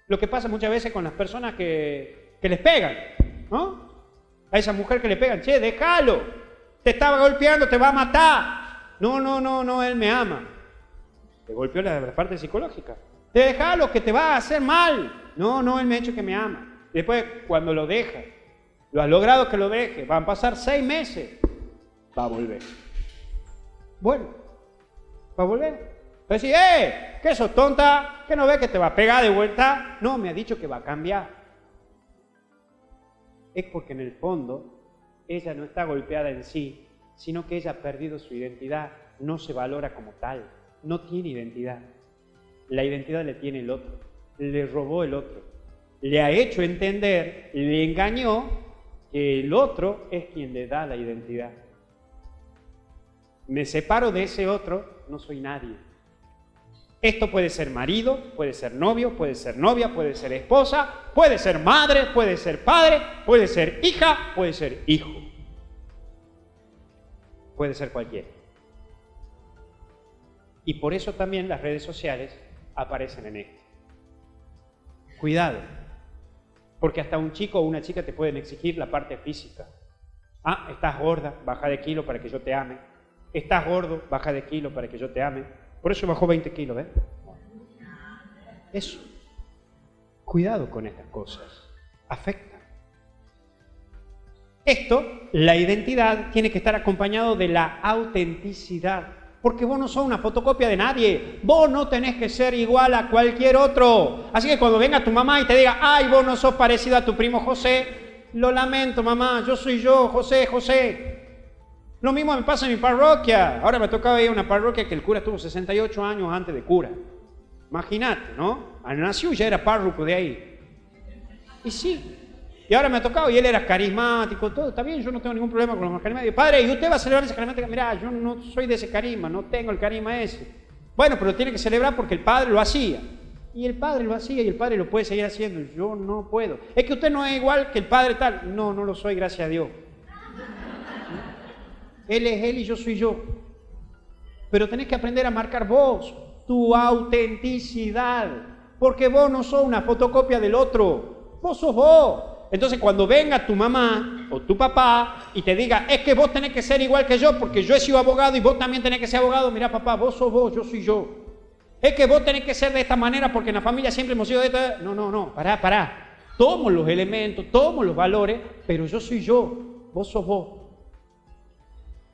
Lo que pasa muchas veces con las personas que les pegan, ¿no? A esa mujer que le pegan, che, déjalo, te estaba golpeando, te va a matar. No, él me ama. Te golpeó la parte psicológica. Déjalo, que te va a hacer mal. No, él me ha dicho que me ama. Después, cuando lo deja, lo has logrado que lo deje, van a pasar 6 meses, va a volver. Bueno, va a volver. Va a decir, ¿qué sos tonta? ¿Que no ves que te va a pegar de vuelta? No, me ha dicho que va a cambiar. Es porque en el fondo, ella no está golpeada en sí, sino que ella ha perdido su identidad, no se valora como tal, no tiene identidad. La identidad le tiene el otro, le robó el otro, le ha hecho entender, le engañó que el otro es quien le da la identidad. Me separo de ese otro, no soy nadie. Esto puede ser marido, puede ser novio, puede ser novia, puede ser esposa, puede ser madre, puede ser padre, puede ser hija, puede ser hijo. Puede ser cualquiera. Y por eso también las redes sociales aparecen en esto. Cuidado, porque hasta un chico o una chica te pueden exigir la parte física. Ah, estás gorda, baja de kilo para que yo te ame. Estás gordo, baja de kilo para que yo te ame. Por eso bajó 20 kilos, ¿ves? Eso. Cuidado con estas cosas. Afectan. Esto, la identidad, tiene que estar acompañado de la autenticidad. Porque vos no sos una fotocopia de nadie. Vos no tenés que ser igual a cualquier otro. Así que cuando venga tu mamá y te diga, ay, vos no sos parecido a tu primo José, lo lamento, mamá, yo soy yo, José. Lo mismo me pasa en mi parroquia. Ahora me tocaba ir a una parroquia que el cura estuvo 68 años antes de cura. Imagínate, ¿no? Al nació ya era párroco de ahí. Y sí. Y ahora me ha tocado, y él era carismático, todo está bien, yo no tengo ningún problema con los carismáticos. Padre, ¿y usted va a celebrar ese carisma? Mirá, yo no soy de ese carisma, no tengo el carisma ese. Bueno, pero tiene que celebrar porque el padre lo hacía. Y el padre lo hacía y el padre lo puede seguir haciendo. Yo no puedo. Es que usted no es igual que el padre tal. No, no lo soy, gracias a Dios. Él es él y yo soy yo. Pero tenés que aprender a marcar vos, tu autenticidad. Porque vos no sos una fotocopia del otro. Vos sos vos. Entonces cuando venga tu mamá o tu papá y te diga, es que vos tenés que ser igual que yo porque yo he sido abogado y vos también tenés que ser abogado. Mirá, papá, vos sos vos, yo soy yo. Es que vos tenés que ser de esta manera porque en la familia siempre hemos sido de esta... No, pará. Tomo los elementos, tomo los valores, pero yo soy yo, vos sos vos.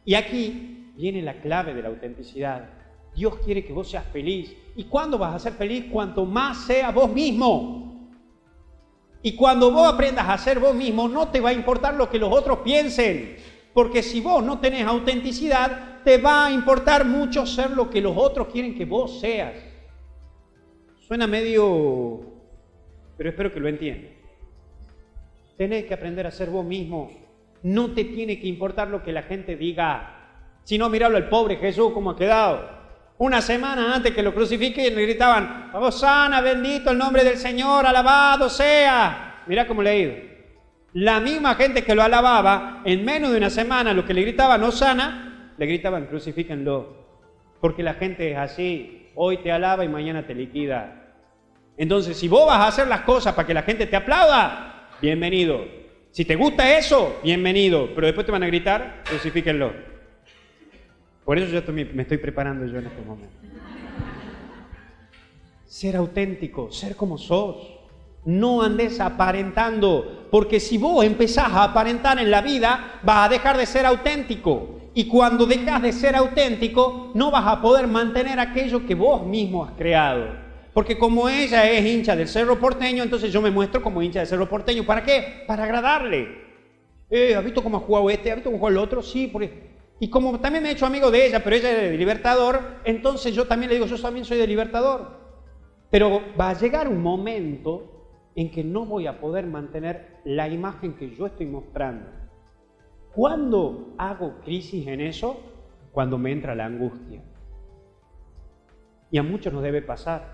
Y aquí viene la clave de la autenticidad. Dios quiere que vos seas feliz. ¿Y cuándo vas a ser feliz? Cuanto más seas vos mismo. Y cuando vos aprendas a ser vos mismo, no te va a importar lo que los otros piensen. Porque si vos no tenés autenticidad, te va a importar mucho ser lo que los otros quieren que vos seas. Suena medio... pero espero que lo entiendan. Tenés que aprender a ser vos mismo. No te tiene que importar lo que la gente diga. Si no, miralo al pobre Jesús cómo ha quedado. Una semana antes que lo crucifiquen le gritaban, Hosana, bendito el nombre del Señor, alabado sea. Mirá cómo le ha ido. La misma gente que lo alababa, en menos de una semana, los que le gritaban Hosana, le gritaban crucifíquenlo. Porque la gente es así, hoy te alaba y mañana te liquida. Entonces, si vos vas a hacer las cosas para que la gente te aplauda, bienvenido. Si te gusta eso, bienvenido. Pero después te van a gritar, crucifíquenlo. Por eso yo me estoy preparando yo en este momento. Ser auténtico, ser como sos. No andes aparentando, porque si vos empezás a aparentar en la vida, vas a dejar de ser auténtico. Y cuando dejas de ser auténtico, no vas a poder mantener aquello que vos mismo has creado. Porque como ella es hincha del Cerro Porteño, entonces yo me muestro como hincha del Cerro Porteño. ¿Para qué? Para agradarle. ¿Has visto cómo ha jugado este? ¿Has visto cómo juega el otro? Sí, porque... Y como también me he hecho amigo de ella, pero ella es de Libertador, entonces yo también le digo, yo también soy de Libertador. Pero va a llegar un momento en que no voy a poder mantener la imagen que yo estoy mostrando. ¿Cuándo hago crisis en eso? Cuando me entra la angustia. Y a muchos nos debe pasar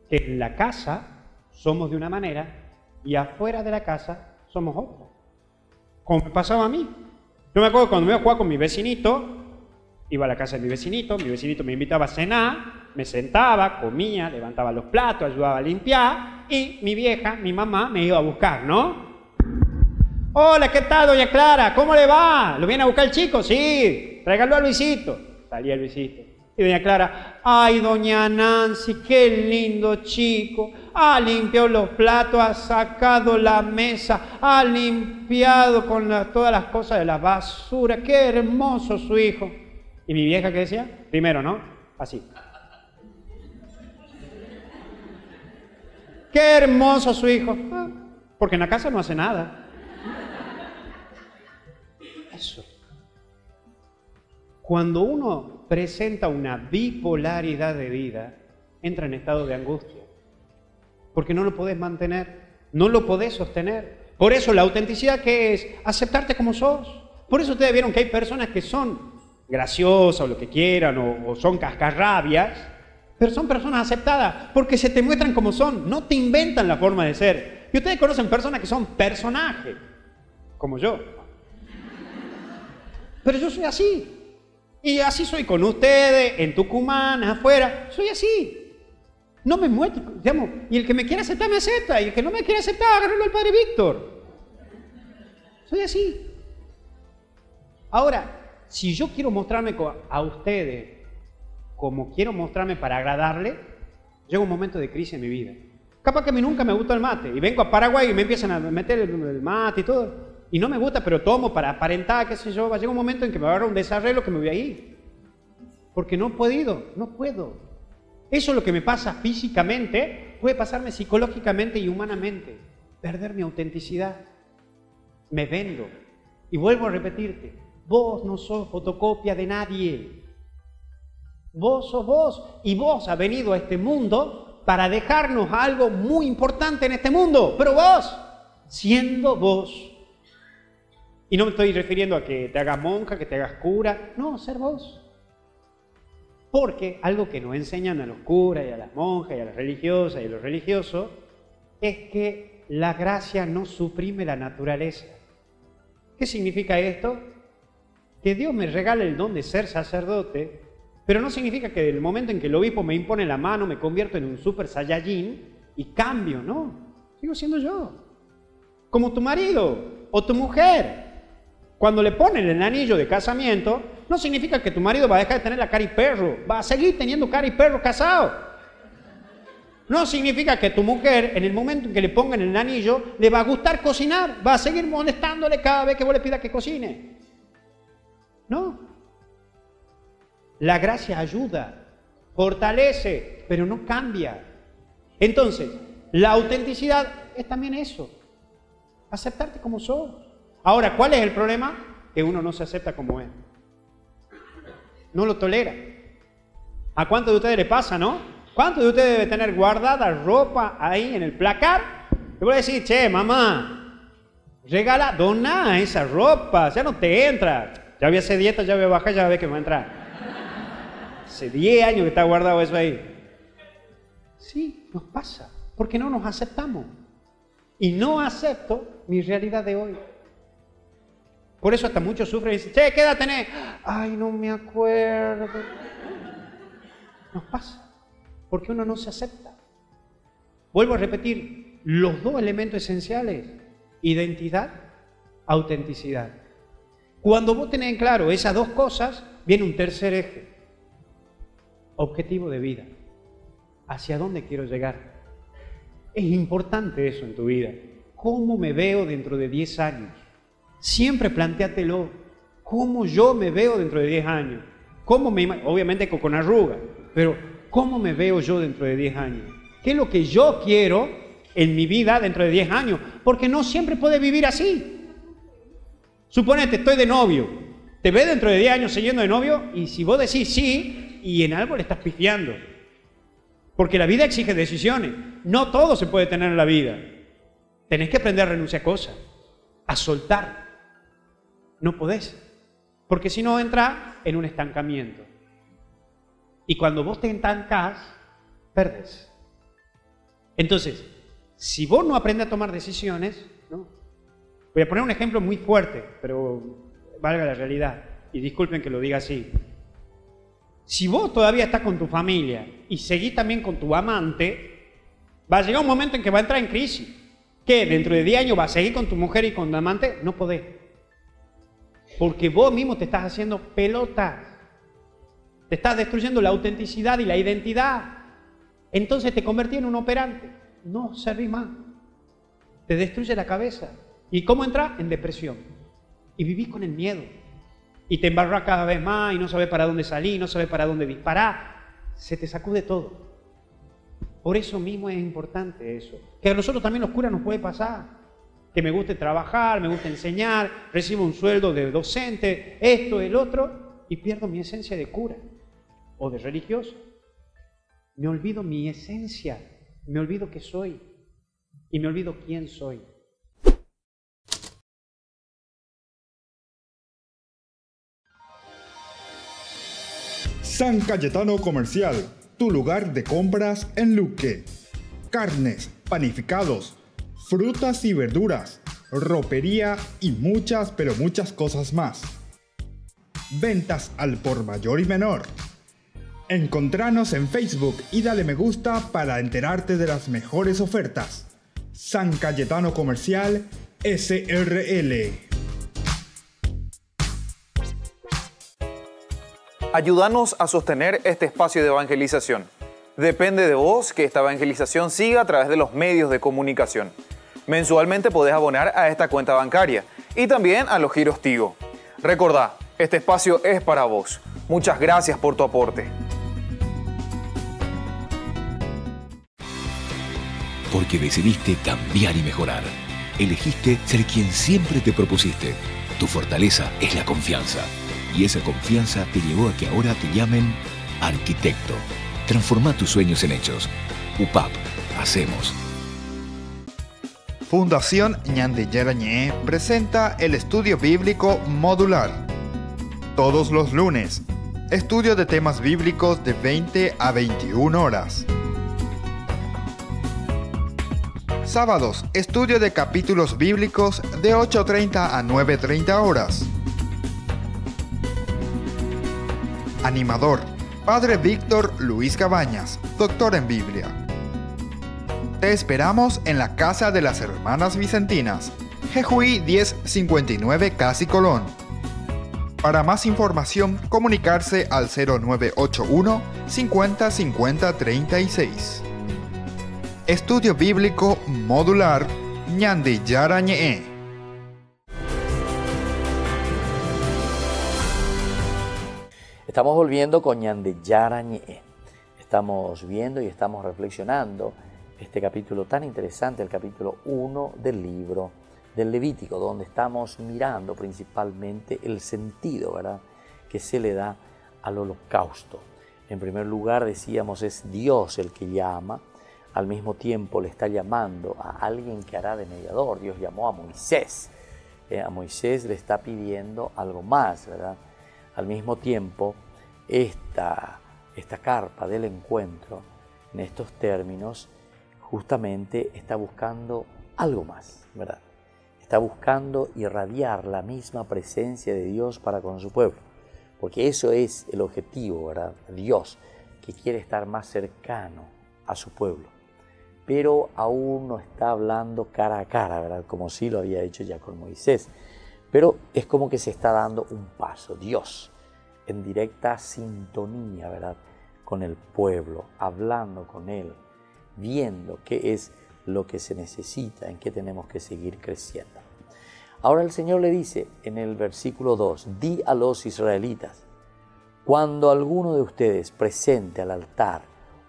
que en la casa somos de una manera y afuera de la casa somos otra. Como me pasaba a mí. Yo me acuerdo cuando me iba a jugar con mi vecinito, iba a la casa de mi vecinito me invitaba a cenar, me sentaba, comía, levantaba los platos, ayudaba a limpiar y mi vieja, mi mamá, me iba a buscar, ¿no? Hola, ¿qué tal, doña Clara? ¿Cómo le va? ¿Lo viene a buscar el chico? Sí, tráigalo a Luisito. Salía Luisito. Y doña Clara, ay, doña Nancy, qué lindo chico. Ha limpiado los platos, ha sacado la mesa, ha limpiado con todas las cosas de la basura. Qué hermoso su hijo. ¿Y mi vieja qué decía? Primero, ¿no? Así. Qué hermoso su hijo. Porque en la casa no hace nada. Eso. Cuando uno presenta una bipolaridad de vida, entra en estado de angustia. Porque no lo podés mantener, no lo podés sostener. Por eso la autenticidad, ¿qué es? Aceptarte como sos. Por eso ustedes vieron que hay personas que son graciosas o lo que quieran, o son cascarrabias, pero son personas aceptadas porque se te muestran como son, no te inventan la forma de ser. Y ustedes conocen personas que son personajes, como yo. Pero yo soy así. Y así soy con ustedes, en Tucumán, afuera. Soy así. No me muestro, digamos. Y el que me quiere aceptar, me acepta. Y el que no me quiere aceptar, agárralo al padre Víctor. Soy así. Ahora, si yo quiero mostrarme a ustedes como quiero mostrarme para agradarle, llega un momento de crisis en mi vida. Capaz que a mí nunca me gusta el mate. Y vengo a Paraguay y me empiezan a meter el mate y todo. Y no me gusta, pero tomo para aparentar, qué sé yo. Va a llegar un momento en que me agarra un desarreglo que me voy a ir. Porque no he podido, no puedo. Eso es lo que me pasa físicamente, puede pasarme psicológicamente y humanamente. Perder mi autenticidad. Me vendo. Y vuelvo a repetirte, vos no sos fotocopia de nadie. Vos sos vos y vos has venido a este mundo para dejarnos algo muy importante en este mundo. Pero vos, siendo vos. Y no me estoy refiriendo a que te hagas monja, que te hagas cura. No, ser vos. Porque algo que nos enseñan a los curas y a las monjas y a las religiosas y a los religiosos es que la gracia no suprime la naturaleza. ¿Qué significa esto? Que Dios me regala el don de ser sacerdote, pero no significa que del momento en que el obispo me impone la mano me convierto en un super saiyajin y cambio, no. Sigo siendo yo. Como tu marido o tu mujer. Cuando le ponen el anillo de casamiento, no significa que tu marido va a dejar de tener la cara y perro, va a seguir teniendo cara y perro casado. No significa que tu mujer, en el momento en que le pongan el anillo, le va a gustar cocinar, va a seguir molestándole cada vez que vos le pidas que cocine. No. La gracia ayuda, fortalece, pero no cambia. Entonces, la autenticidad es también eso, aceptarte como sos. Ahora, ¿cuál es el problema? Que uno no se acepta como es. No lo tolera. ¿A cuántos de ustedes le pasa, no? ¿Cuántos de ustedes deben tener guardada ropa ahí en el placar? Le voy a decir, che, mamá, regala, doná esa ropa, ya no te entra. Ya voy a hacer dieta, ya voy a bajar, ya ve que me va a entrar. Hace 10 años que está guardado eso ahí. Sí, nos pasa, porque no nos aceptamos. Y no acepto mi realidad de hoy. Por eso hasta muchos sufren y dicen, che, ¿qué edad tenés? Ay, no me acuerdo. Nos pasa, porque uno no se acepta. Vuelvo a repetir, los dos elementos esenciales, identidad, autenticidad. Cuando vos tenés en claro esas dos cosas, viene un tercer eje. Objetivo de vida. ¿Hacia dónde quiero llegar? Es importante eso en tu vida. ¿Cómo me veo dentro de 10 años? Siempre plantéatelo. ¿Cómo yo me veo dentro de 10 años? Obviamente con arrugas, pero ¿cómo me veo yo dentro de 10 años? ¿Qué es lo que yo quiero en mi vida dentro de 10 años? Porque no siempre puedes vivir así. Suponete, estoy de novio. ¿Te ves dentro de 10 años siguiendo de novio? Y si vos decís sí, y en algo le estás pifiando. Porque la vida exige decisiones. No todo se puede tener en la vida. Tenés que aprender a renunciar a cosas, a soltar. No podés, porque si no entras en un estancamiento. Y cuando vos te estancás, perdés. Entonces, si vos no aprendes a tomar decisiones, ¿no? Voy a poner un ejemplo muy fuerte, pero valga la realidad, y disculpen que lo diga así. Si vos todavía estás con tu familia y seguís también con tu amante, va a llegar un momento en que va a entrar en crisis. ¿Qué? ¿Dentro de 10 años vas a seguir con tu mujer y con tu amante? No podés. Porque vos mismo te estás haciendo pelotas. Te estás destruyendo la autenticidad y la identidad. Entonces te convertís en un operante. No servís más. Te destruye la cabeza. ¿Y cómo entras? En depresión. Y vivís con el miedo. Y te embarrás cada vez más y no sabes para dónde salir, no sabes para dónde disparar. Se te sacude todo. Por eso mismo es importante eso. Que a nosotros también los curas nos puede pasar. Que me guste trabajar, me guste enseñar, recibo un sueldo de docente, esto, el otro, y pierdo mi esencia de cura o de religioso. Me olvido mi esencia, me olvido qué soy y me olvido quién soy. San Cayetano Comercial, tu lugar de compras en Luque. Carnes, panificados, frutas y verduras, ropería y muchas, pero muchas cosas más. Ventas al por mayor y menor. Encontranos en Facebook y dale me gusta para enterarte de las mejores ofertas. San Cayetano Comercial SRL. Ayúdanos a sostener este espacio de evangelización. Depende de vos que esta evangelización siga a través de los medios de comunicación. Mensualmente podés abonar a esta cuenta bancaria y también a los giros Tigo. Recordá, este espacio es para vos. Muchas gracias por tu aporte. Porque decidiste cambiar y mejorar. Elegiste ser quien siempre te propusiste. Tu fortaleza es la confianza. Y esa confianza te llevó a que ahora te llamen arquitecto. Transforma tus sueños en hechos. UPAP. Hacemos. Fundación Ñande Yarañé presenta el estudio bíblico modular. Todos los lunes, estudio de temas bíblicos de 20 a 21 horas. Sábados, estudio de capítulos bíblicos de 8:30 a 9:30 horas. Animador, Padre Víctor Luis Cabañas, doctor en Biblia. Te esperamos en la Casa de las Hermanas Vicentinas, Jejuí 1059 Casi Colón. Para más información, comunicarse al 0981 50 50 36. Estudio Bíblico Modular Ñande Yarañé. Estamos volviendo con Ñande Yarañé. Estamos viendo y estamos reflexionando este capítulo tan interesante, el capítulo 1 del libro del Levítico, donde estamos mirando principalmente el sentido, ¿verdad?, que se le da al holocausto. En primer lugar, decíamos, es Dios el que llama, al mismo tiempo le está llamando a alguien que hará de mediador. Dios llamó a Moisés. A Moisés le está pidiendo algo más, ¿verdad? Al mismo tiempo, esta carpa del encuentro, en estos términos, justamente está buscando algo más, ¿verdad? Está buscando irradiar la misma presencia de Dios para con su pueblo, porque eso es el objetivo, ¿verdad? Dios, que quiere estar más cercano a su pueblo, pero aún no está hablando cara a cara, ¿verdad?, como sí lo había hecho ya con Moisés, pero es como que se está dando un paso, Dios, en directa sintonía, ¿verdad?, con el pueblo, hablando con él, viendo qué es lo que se necesita, en qué tenemos que seguir creciendo. Ahora el Señor le dice en el versículo 2, di a los israelitas, cuando alguno de ustedes presente al altar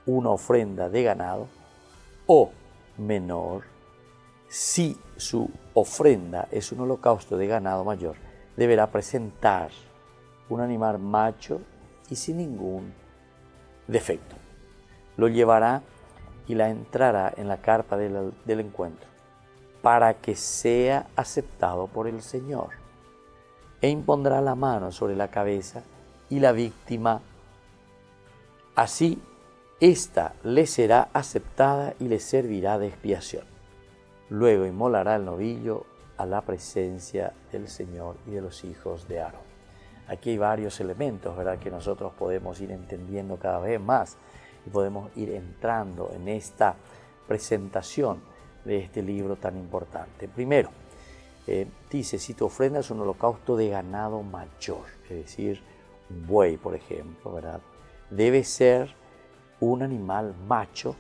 una ofrenda de ganado o menor, si su ofrenda es un holocausto de ganado mayor, deberá presentar un animal macho y sin ningún defecto. Lo llevará y la entrará en la carpa del encuentro, para que sea aceptado por el Señor. E impondrá la mano sobre la cabeza y la víctima. Así, ésta le será aceptada y le servirá de expiación. Luego inmolará el novillo a la presencia del Señor y de los hijos de Aarón. Aquí hay varios elementos, ¿verdad?, que nosotros podemos ir entendiendo cada vez más y podemos ir entrando en esta presentación de este libro tan importante. Primero, dice, si tu ofrenda es un holocausto de ganado mayor, es decir, un buey, por ejemplo, ¿verdad?, debe ser un animal macho,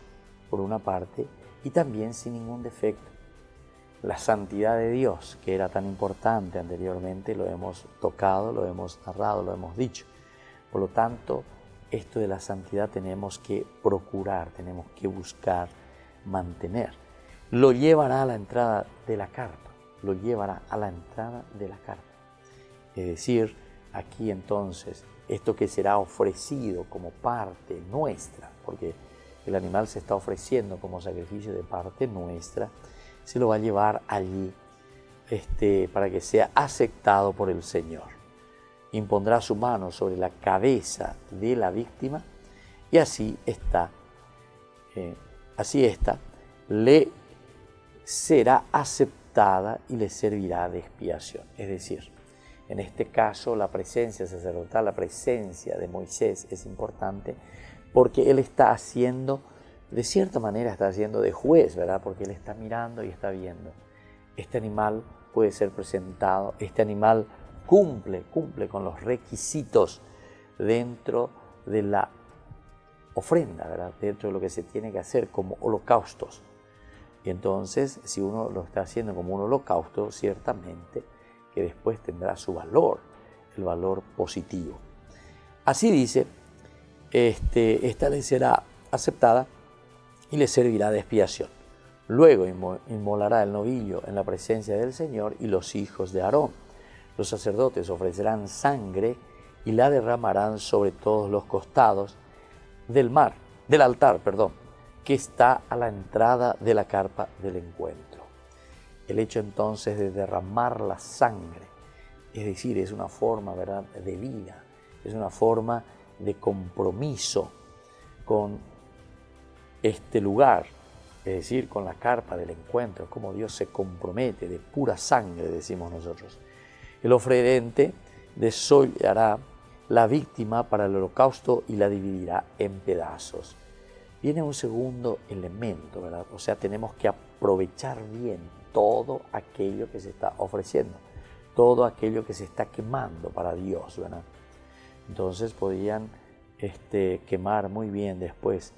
por una parte, y también sin ningún defecto. La santidad de Dios, que era tan importante anteriormente, lo hemos tocado, lo hemos narrado, lo hemos dicho. Por lo tanto, esto de la santidad tenemos que procurar, tenemos que buscar mantener. Lo llevará a la entrada de la carpa, lo llevará a la entrada de la carpa. Es decir, aquí entonces, esto que será ofrecido como parte nuestra, porque el animal se está ofreciendo como sacrificio de parte nuestra, se lo va a llevar allí para que sea aceptado por el Señor. Impondrá su mano sobre la cabeza de la víctima y así esta le será aceptada y le servirá de expiación. Es decir, en este caso la presencia sacerdotal, la presencia de Moisés es importante porque él está haciendo, de cierta manera está haciendo de juez, ¿verdad? Porque él está mirando y está viendo. Este animal puede ser presentado, este animal cumple con los requisitos dentro de la ofrenda, ¿verdad?, dentro de lo que se tiene que hacer como holocaustos. Y entonces, si uno lo está haciendo como un holocausto, ciertamente que después tendrá su valor, el valor positivo. Así dice, esta le será aceptada y le servirá de expiación. Luego inmolará el novillo en la presencia del Señor y los hijos de Aarón. Los sacerdotes ofrecerán sangre y la derramarán sobre todos los costados del altar, que está a la entrada de la carpa del encuentro. El hecho entonces de derramar la sangre, es decir, es una forma, ¿verdad?, de vida, es una forma de compromiso con este lugar, es decir, con la carpa del encuentro, como Dios se compromete, de pura sangre, decimos nosotros. El oferente desollará la víctima para el holocausto y la dividirá en pedazos. Viene un segundo elemento, ¿verdad? O sea, tenemos que aprovechar bien todo aquello que se está ofreciendo, todo aquello que se está quemando para Dios, ¿verdad? Entonces podían quemar muy bien después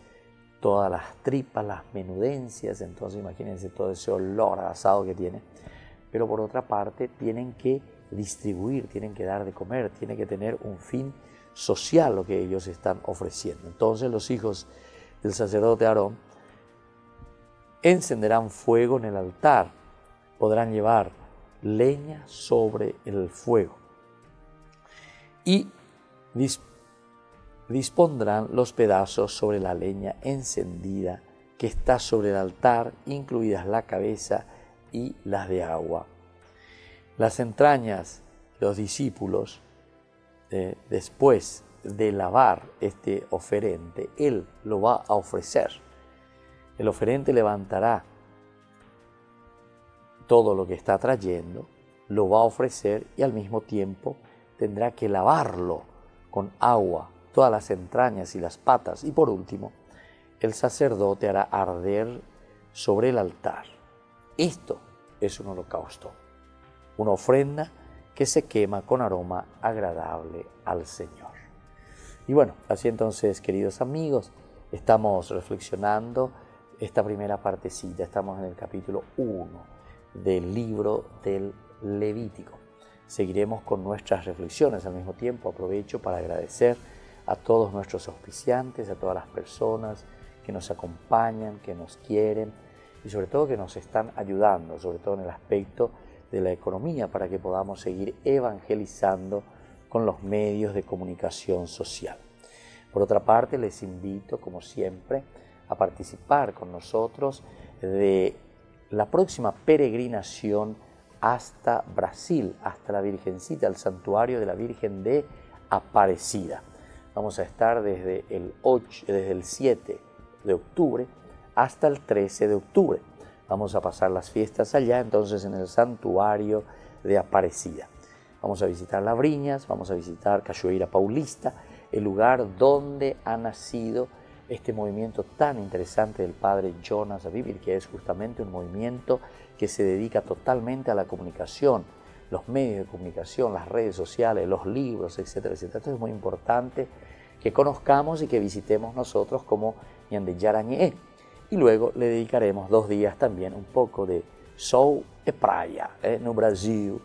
todas las tripas, las menudencias, entonces imagínense todo ese olor a asado que tiene. Pero por otra parte tienen que distribuir, tienen que dar de comer, tiene que tener un fin social lo que ellos están ofreciendo. Entonces los hijos del sacerdote Aarón encenderán fuego en el altar, podrán llevar leña sobre el fuego y dispondrán los pedazos sobre la leña encendida que está sobre el altar, incluidas la cabeza y las de agua. Las entrañas, los discípulos, después de lavar este oferente, él lo va a ofrecer. El oferente levantará todo lo que está trayendo, lo va a ofrecer y al mismo tiempo tendrá que lavarlo con agua, todas las entrañas y las patas. Y por último, el sacerdote hará arder sobre el altar. Esto es un holocausto, una ofrenda que se quema con aroma agradable al Señor. Y bueno, así entonces, queridos amigos, estamos reflexionando esta primera partecita. Estamos en el capítulo 1 del libro del Levítico. Seguiremos con nuestras reflexiones. Al mismo tiempo aprovecho para agradecer a todos nuestros auspiciantes, a todas las personas que nos acompañan, que nos quieren y sobre todo que nos están ayudando, sobre todo en el aspecto de la economía, para que podamos seguir evangelizando con los medios de comunicación social. Por otra parte, les invito, como siempre, a participar con nosotros de la próxima peregrinación hasta Brasil, hasta la Virgencita, el santuario de la Virgen de Aparecida. Vamos a estar desde el 7 de octubre hasta el 13 de octubre. Vamos a pasar las fiestas allá, entonces, en el santuario de Aparecida. Vamos a visitar Lavriñas, vamos a visitar Cachoeira Paulista, el lugar donde ha nacido este movimiento tan interesante del padre Jonas Avivir, que es justamente un movimiento que se dedica totalmente a la comunicación, los medios de comunicación, las redes sociales, los libros, etcétera, etcétera. Esto es muy importante que conozcamos y que visitemos nosotros como Nhan Yarañé. Y luego le dedicaremos 2 días también un poco de sol e praia, no Brasil.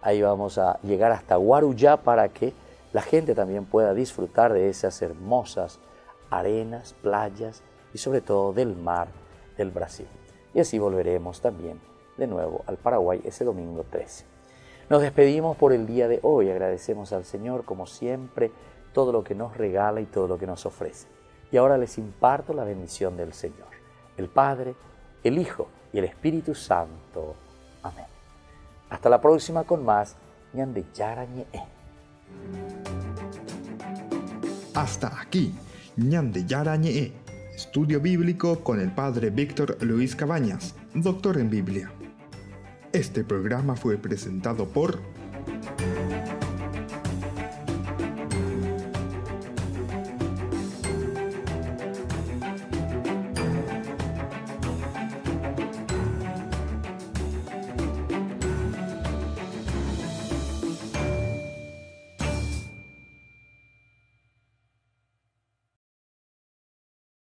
Ahí vamos a llegar hasta Guarujá para que la gente también pueda disfrutar de esas hermosas arenas, playas y sobre todo del mar del Brasil. Y así volveremos también de nuevo al Paraguay ese domingo 13. Nos despedimos por el día de hoy. Agradecemos al Señor, como siempre, todo lo que nos regala y todo lo que nos ofrece. Y ahora les imparto la bendición del Señor, el Padre, el Hijo y el Espíritu Santo. Amén. Hasta la próxima con más Nhan Yarañé. Hasta aquí, Nhan Yarañé, estudio bíblico con el Padre Víctor Luis Cabañas, doctor en Biblia. Este programa fue presentado por